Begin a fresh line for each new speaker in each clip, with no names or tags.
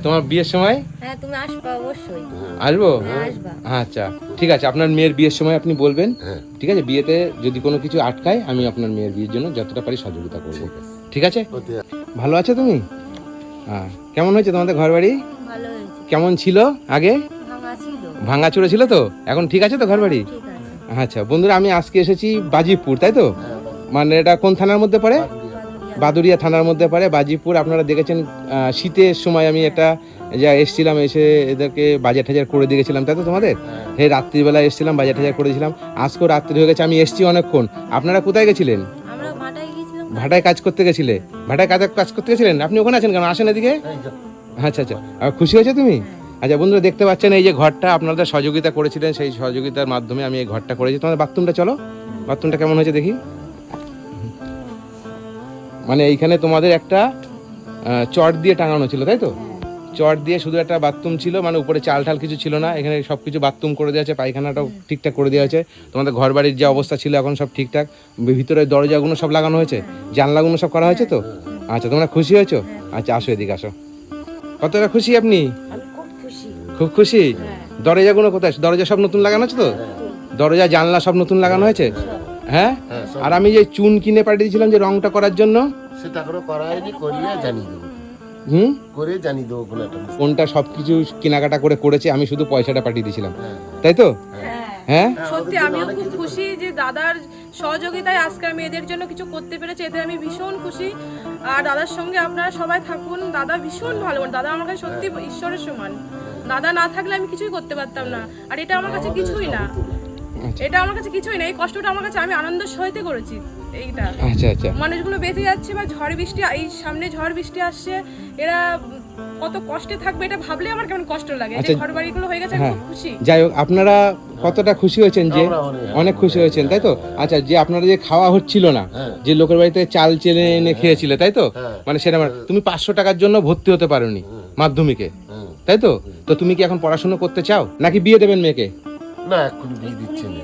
তোমার বিয়ের সময়
হ্যাঁ তুমি আসবা অবশ্যই।
আসবো?
আসবা।
আচ্ছা ঠিক আছে, আপনার মেয়ের বিয়ের সময় আপনি বলবেন। ঠিক আছে, বিয়েতে যদি কোনো কিছু আটকায় আমি আপনার মেয়ের বিয়ের জন্য যতটা পারি সহযোগিতা করবো। ঠিক আছে? ভালো আছো তুমি? হ্যাঁ। কেমন হয়েছে তোমাদের ঘর বাড়ি?
ভালো হয়েছে।
কেমন ছিল আগে?
ভাঙা ছিল।
ভাঙাচোরা ছিল তো, এখন ঠিক আছে তো ঘর বাড়ি?
ঠিক আছে।
আচ্ছা বন্ধুরা, আমি আজকে এসেছি বাজিপুর, তাই তো? মানে এটা কোন থানার মধ্যে পড়ে? বাদুড়িয়া থানার মধ্যে পড়ে বাজিপুর। আপনারা দেখেছেন শীতের সময় আমি একটা যা এসেছিলাম, এসে এদেরকে বাজার টাজার করে দিয়ে গেছিলাম, তাই তো তোমাদের? হ্যাঁ, রাত্রিবেলা এসেছিলাম, বাজার টাজার করে দিয়েছিলাম। আজকেও রাত্রি হয়ে গেছে, আমি এসেছি অনেকক্ষণ। আপনারা কোথায় গেছিলেন?
আমরা ভাটায় গিয়েছিলাম।
ভাটায় কাজ করতে গেছিলে? ভাটায় কাজ করতে গেছিলেন? আপনি ওখানে আছেন কেন? আসেন এদিকে। আচ্ছা আচ্ছা, আর খুশি হয়েছে তুমি? আচ্ছা বন্ধুরা, দেখতে পাচ্ছেন এই যে ঘরটা আপনাদের সহযোগিতা করেছিলেন, সেই সহযোগিতার মাধ্যমে আমি এই ঘরটা করেছি। তোমাদের বাথরুমটা চলো, বাথরুমটা কেমন হয়েছে দেখি। মানে এইখানে তোমাদের একটা চট দিয়ে টাঙানো ছিল, তাই তো? চট দিয়ে শুধু একটা বাথরুম ছিল, মানে উপরে চাল ঠাল কিছু ছিল না। এখানে সব কিছু বাথরুম করে দেওয়া আছে, পায়খানাটাও ঠিকঠাক করে দেওয়া আছে। তোমাদের ঘর বাড়ির যে অবস্থা ছিল এখন সব ঠিকঠাক। ভিতরে দরজাগুলো সব লাগানো হয়েছে, জানলাগুলো সব করা হয়েছে তো? আচ্ছা, তোমরা খুশি হয়েছো? আচ্ছা আসো এদিকে আসো। কতটা খুশি আপনি?
আমি খুব খুশি।
খুব খুশি? দরজাগুলো কোথায়? দরজা সব নতুন লাগানো আছে তো? দরজা জানলা সব নতুন লাগানো হয়েছে? হ্যাঁ। আর আমি যে চুন কিনে পাঠিয়ে দিয়েছিলাম যে রংটা করার জন্য,
সেটা করে করা হয়নি, করিয়ে জানিয়ে দেবো। করে জানিয়ে দেবো
কোনটা সবকিছু কেনাকাটা করে করেছে, আমি শুধু পয়সাটা পাঠিয়ে দিয়েছিলাম, তাই তো? হ্যাঁ
সত্যি আমিও খুব খুশি যে দাদার সহযোগিতায় আজকে আমি এদের জন্য কিছু করতে পেরেছি, এতে আমি ভীষণ খুশি। আর দাদার সঙ্গে আপনারা সবাই থাকুন, দাদা ভীষণ ভালো, দাদা আমার কাছে সত্যি ঈশ্বরের সমান। দাদা না থাকলে আমি কিছুই করতে পারতাম না, আর এটা আমার কাছে কিছুই না, এটা আমার কাছে কিছুই না। এই কষ্টটা আমার কাছে আমি আনন্দ সহিতে করেছি এইটা।
আচ্ছা আচ্ছা,
মানুষগুলো বেঁচে যাচ্ছে বা ঝড় বৃষ্টি, এই সামনে ঝড় বৃষ্টি আসছে, এরা কত কষ্টে থাকবে এটা ভাবলে আমার কেমন কষ্ট লাগে। যে ঘর বাড়িগুলো হয়ে গেছে, আমি খুব খুশি।
যাই হোক, আপনারা কতটা খুশি হয়েছেন? যে অনেক খুশি হয়েছেন, তাই তো? আচ্ছা, যে আপনারা যে খাওয়া হচ্ছিল না, যে লোকের বাড়িতে চাল চেনে এনে খেয়েছিলে, তাই তো? মানে সেটা তুমি 500 টাকার জন্য ভর্তি হতে পারোনি মাধ্যমিকে, তাই তো? তো তুমি কি এখন পড়াশোনা করতে চাও, নাকি বিয়ে দেবেন মেয়েকে?
না, এখন বিয়ে দিচ্ছে না,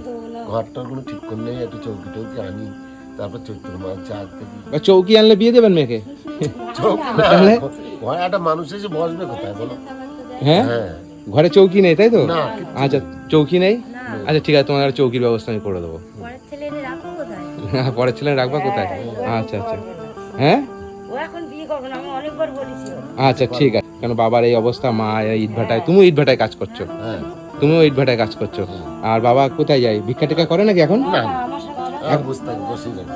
ঘরটার কোনো ঠিক করে নেই। একটু চৌকি টৌকি আনি, তারপর চৈত্র মাস চার থেকে
চৌকি আনলে বিয়ে দেবেন মেয়েকে?
চৌকি না, ঘরে একটা মানুষ এসে বসবে কোথায় বলো?
হ্যাঁ, ঘরে চৌকি নেই, তাই তো?
না।
আচ্ছা, চৌকি নেই? আচ্ছা ঠিক আছে, তোমার আর চৌকির ব্যবস্থা আমি করে দেবো।
পরের ছেলে এনে রাখবো কোথায়?
পরের ছেলে রাখবা কোথায়? আচ্ছা আচ্ছা, হ্যাঁ
ও এখন বিয়ে করবে না, আমি অনেকবার বলেছি।
আচ্ছা ঠিক আছে। কেন বাবার এই অবস্থা, মা ইট ভাটায়, তুমিও ইট ভাটায় কাজ করছো, তুমিও ইট ভাটায় কাজ করছো। আর বাবা কোথায় যায়? ভিক্ষা টিক্ষা করে নাকি এখন?
না,
আমার সাথে
বসে থাকি, বসে থাকি,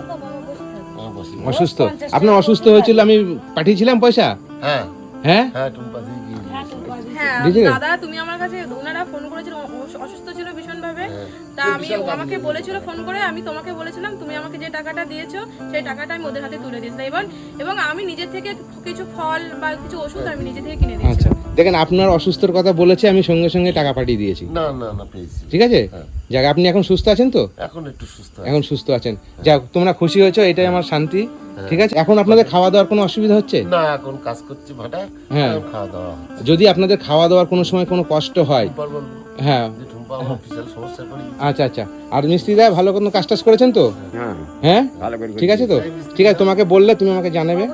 বসে।
অসুস্থ? আপনার অসুস্থ হয়েছিল, আমি পাঠিয়েছিলাম পয়সা।
হ্যাঁ
হ্যাঁ
হ্যাঁ, টুম্পা দিয়ে গিয়ে
হ্যাঁ
বুঝলে?
দাদা তুমি আমার কাছে, ওনারা ফোন করেছিল, অসুস্থ ছিল ভীষণ ভাবে, তা আমি আমাকে বলেছিল ফোন করে, আমি তোমাকে বলেছিলাম, তুমি আমাকে যে টাকাটা দিয়েছো সেই টাকাটা আমি ওদের হাতে তুলে দিয়েছিলাম, এবং আমি নিজে থেকে কিছু ফল বা কিছু ওষুধ আমি নিজে থেকে কিনে দিয়েছি।
আচ্ছা দেখেন, আপনার অসুস্থর কথা বলেছে, আমি সঙ্গে সঙ্গে টাকা পাঠিয়ে দিয়েছি।
না না না, পেয়েছি।
ঠিক আছে, যাক আপনি এখন সুস্থ আছেন তো?
এখন একটু সুস্থ আছি।
এখন সুস্থ আছেন, যাক তোমরা খুশি হয়েছো, এটাই আমার শান্তি। ঠিক আছে, এখন আপনাদের খাওয়া দাওয়ার কোনো অসুবিধা হচ্ছে
না, এখন কাজ করছি ভাটায়, এখন খাওয়া দাওয়া হচ্ছে।
যদি আপনাদের খাওয়া দাওয়ার কোনো সময় কোনো কষ্ট হয়,
টুম্পার বলবো
হ্যাঁ
যে টুম্পা আমার অফিসিয়াল সমস্যায় পড়ে গেছে।
আচ্ছা আচ্ছা। আর মিস্ত্রিদা ভালো কোনো কাজ টাজ করেছেন তো? হ্যাঁ ঠিক আছে তো? ঠিক আছে, তোমাকে বললে তুমি আমাকে জানাবে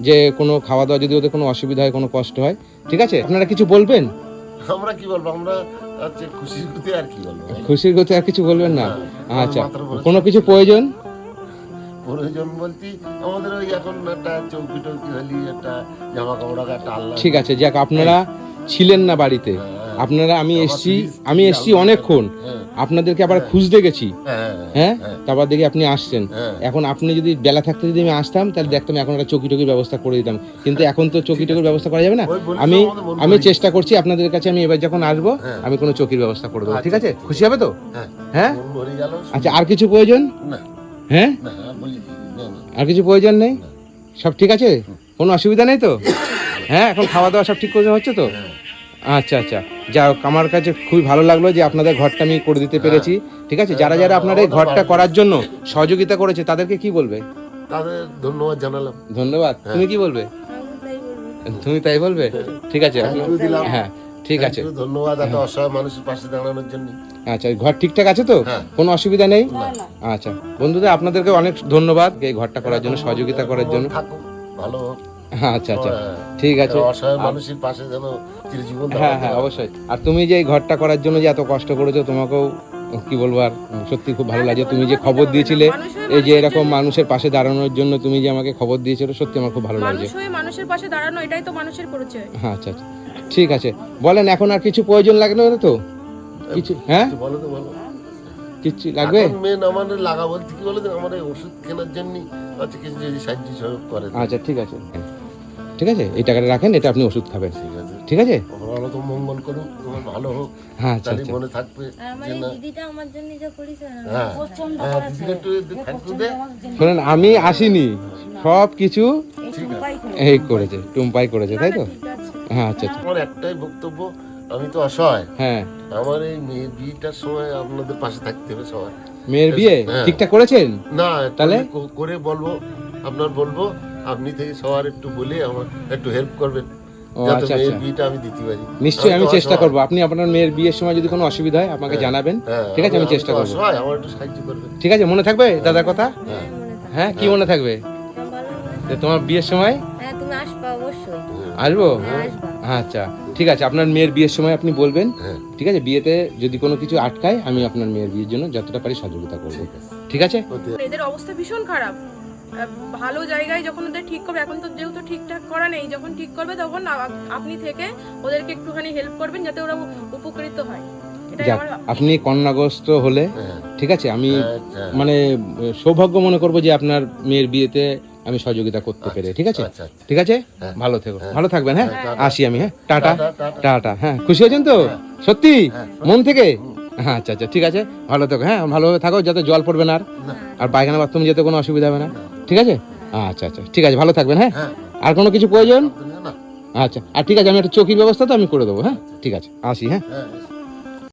যে কোনো খাওয়া দাওয়া যদি ওদের কোনো অসুবিধা হয়, কোনো কষ্ট হয়। ঠিক আছে, আপনারা কিছু বলবেন?
আমরা কি বলবো, আমরা হচ্ছে খুশির গতি, আর কি বলবো?
খুশির কথা আর কিছু বলবেন না? আচ্ছা, কোনো কিছু প্রয়োজন?
প্রয়োজন বলতে আমাদের ওই এখন একটা চৌকি টৌকি হলি, একটা জামা কাপড়, একটা আল্লাহ।
ঠিক আছে, যাক আপনারা ছিলেন না বাড়িতে, আপনারা, আমি এসছি অনেকক্ষণ, আপনাদেরকে আবার খুঁজতে গেছি। হ্যাঁ, তারপর দেখি আপনি আসছেন। এখন আপনি যদি বেলা থাকতে যদি আমি আসতাম, তাহলে দেখতাম এখন একটা চৌকি টকির ব্যবস্থা করে দিতাম, কিন্তু এখন তো চৌকি টকির ব্যবস্থা করা যাবে না। আমি চেষ্টা করছি আপনাদের কাছে, আমি এবার যখন আসবো আমি কোনো চৌকির ব্যবস্থা করে দেবো। ঠিক আছে, খুশি হবে তো? হ্যাঁ আচ্ছা, আর কিছু প্রয়োজন? হ্যাঁ, আর কিছু প্রয়োজন নেই, সব ঠিক আছে, কোনো অসুবিধা নেই তো? হ্যাঁ, এখন খাওয়া দাওয়া সব ঠিক করে হচ্ছে তো? আচ্ছা আচ্ছা, যাই হোক, আমার কাছে খুবই ভালো লাগলো যে আপনাদের ঘরটা আমি করে দিতে পেরেছি। ঠিক আছে, যারা যারা আপনার এই ঘরটা করার জন্য সহযোগিতা করেছে তাদেরকে কি বলবে?
তাদের ধন্যবাদ জানালাম।
ধন্যবাদ। তুমি কি বলবে? তুমি তাই বলবে? ঠিক আছে, হ্যাঁ ঠিক আছে,
ধন্যবাদ এত অসহায় মানুষের পাশে দাঁড়ানোর জন্য।
আচ্ছা, ঘর ঠিকঠাক আছে তো? কোনো অসুবিধা নেই? আচ্ছা বন্ধুদের, আপনাদেরকে অনেক ধন্যবাদ এই ঘরটা করার জন্য, সহযোগিতা করার জন্য।
থাকুক ভালো হোক।
আচ্ছা আচ্ছা ঠিক আছে।
অসহায় মানুষের পাশে যেন চিরজীবন
হ্যাঁ হ্যাঁ অবশ্যই। আর তুমি যে এই ঘরটা করার জন্য যে এত কষ্ট করেছো, তোমাকেও কি বলবো আর, সত্যি খুব ভালো লাগছে। তুমি যে খবর দিয়েছিলে এই যে এরকম মানুষের পাশে দাঁড়ানোর জন্য, তুমি যে আমাকে খবর দিয়েছিলে, সত্যি আমার খুব ভালো লাগছে।
মানুষ হয়ে মানুষের পাশে দাঁড়ানো, এটাই তো মানুষের পরিচয়।
হ্যাঁ আচ্ছা আচ্ছা ঠিক আছে। বলেন এখন আর কিছু প্রয়োজন লাগবে না তো? কিছু হ্যাঁ
বলো তো বলো।
কিছু লাগবে?
মেন আমার লাগা বলতে কি বলে, আমার এই ওষুধ কেনার জন্য আচ্ছা কিছু যদি সাহায্য সহযোগ করে দেন।
আচ্ছা ঠিক আছে ঠিক আছে, এই টাকাটা রাখেন, এটা আপনি ওষুধ খাবেন,
ঠিক আছে,
ঠিক আছে?
ভালো তো মঙ্গল করুন, তোমার ভালো হোক,
হ্যাঁ আচ্ছা
তাহলে
আচ্ছা
মনে থাকবে
আর আমার
যে
এই
না।
দিদিটা আমার জন্য যা করেছে না,
হ্যাঁ
প্রচন্ড
হ্যাঁ,
করেছে।
দিদিকে একটু থ্যাংক ইউ দে।
শোনেন, আমি আসিনি, সব কিছু
এই টুম্পাই করে।
এই করেছে, টুম্পাই করেছে, তাই তো?
ঠিক আছে।
হ্যাঁ আচ্ছা আচ্ছা
আমার একটাই বক্তব্য, আমি তো অসহায়,
হ্যাঁ।
আমার এই মেয়ের বিয়েটার সময় আপনাদের পাশে থাকতে হবে সবাই।
মেয়ের বিয়ে
হ্যাঁ।
ঠিকঠাক করেছেন?
না
তাহলে?
করে বলবো, আপনার বলবো, আপনি থেকে সবার একটু বলে আমার একটু হেল্প করবেন,
ও
যাতে
আচ্ছা
মেয়ের
আচ্ছা
বিয়েটা আমি দিতে পারি।
নিশ্চয়ই আমি
তো
চেষ্টা
অসহায়।
করবো। আপনি আপনার মেয়ের বিয়ের সময় যদি কোনো অসুবিধা হয় আমাকে জানাবেন,
হ্যাঁ,
ঠিক আছে? আমি চেষ্টা
তো
করবো,
অসহায়, আমার একটু সাহায্য করবেন।
ঠিক আছে? মনে থাকবে দাদার কথা?
হ্যাঁ
মনে থাকে।
হ্যাঁ কি মনে থাকবে?
হ্যাঁ, ভালো হবে।
যে তোমার বিয়ের সময়
হ্যাঁ, তুমি আসবা অবশ্যই।
আসবো?
হ্যাঁ, আসবা।
আচ্ছা ঠিক আছে, আপনার মেয়ের বিয়ের সময় আপনি বলবেন,
হ্যাঁ
ঠিক আছে? বিয়েতে যদি কোনো কিছু আটকায়, আমি আপনার মেয়ের বিয়ের জন্য যতটা পারি সহযোগিতা করবো, ঠিক আছে?
এদের অবস্থা ভীষণ খারাপ। ভালো জায়গায় যখন ওদের ঠিক করবে, এখন তো যেহেতু ঠিকঠাক করা নেই, যখন ঠিক করবে তখন আপনি থেকে ওদেরকে একটুখানি হেল্প করবেন যাতে ওরা উপকৃত হয়। এটাই
যাক,
আমার।
আপনি কন্যাগ্রস্ত হলে,
হ্যাঁ
ঠিক আছে, আমি
হ্যাঁ,
মানে সৌভাগ্য মনে করবো যে আপনার মেয়ের বিয়েতে আমি সহযোগিতা করতে পেরে, ঠিক আছে?
আচ্ছা আচ্ছা।
ঠিক আছে,
হ্যাঁ।
ভালো থেকো, ভালো থাকবেন, হ্যাঁ?
হ্যাঁ,
আসি আমি, হ্যাঁ, টাটা
টাটা, টাটা।
টাটা। হ্যাঁ, খুশি হয়েছেন তো? সত্যি মন থেকে? হ্যাঁ আচ্ছা আচ্ছা ঠিক আছে, ভালো থেকো, হ্যাঁ, ভালোভাবে থাকো, যাতে জল পড়বে না আর পায়খানা বাথরুম যেতে কোনো অসুবিধা হবে না, ঠিক আছে? আচ্ছা আচ্ছা ঠিক আছে, ভালো থাকবেন, হ্যাঁ?
হ্যাঁ
আর কোনো কিছু প্রয়োজন?
না
আচ্ছা, আর ঠিক আছে, আমি একটা চৌকির ব্যবস্থা তো আমি করে দেবো, হ্যাঁ? ঠিক আছে, আসি, হ্যাঁ?
হ্যাঁ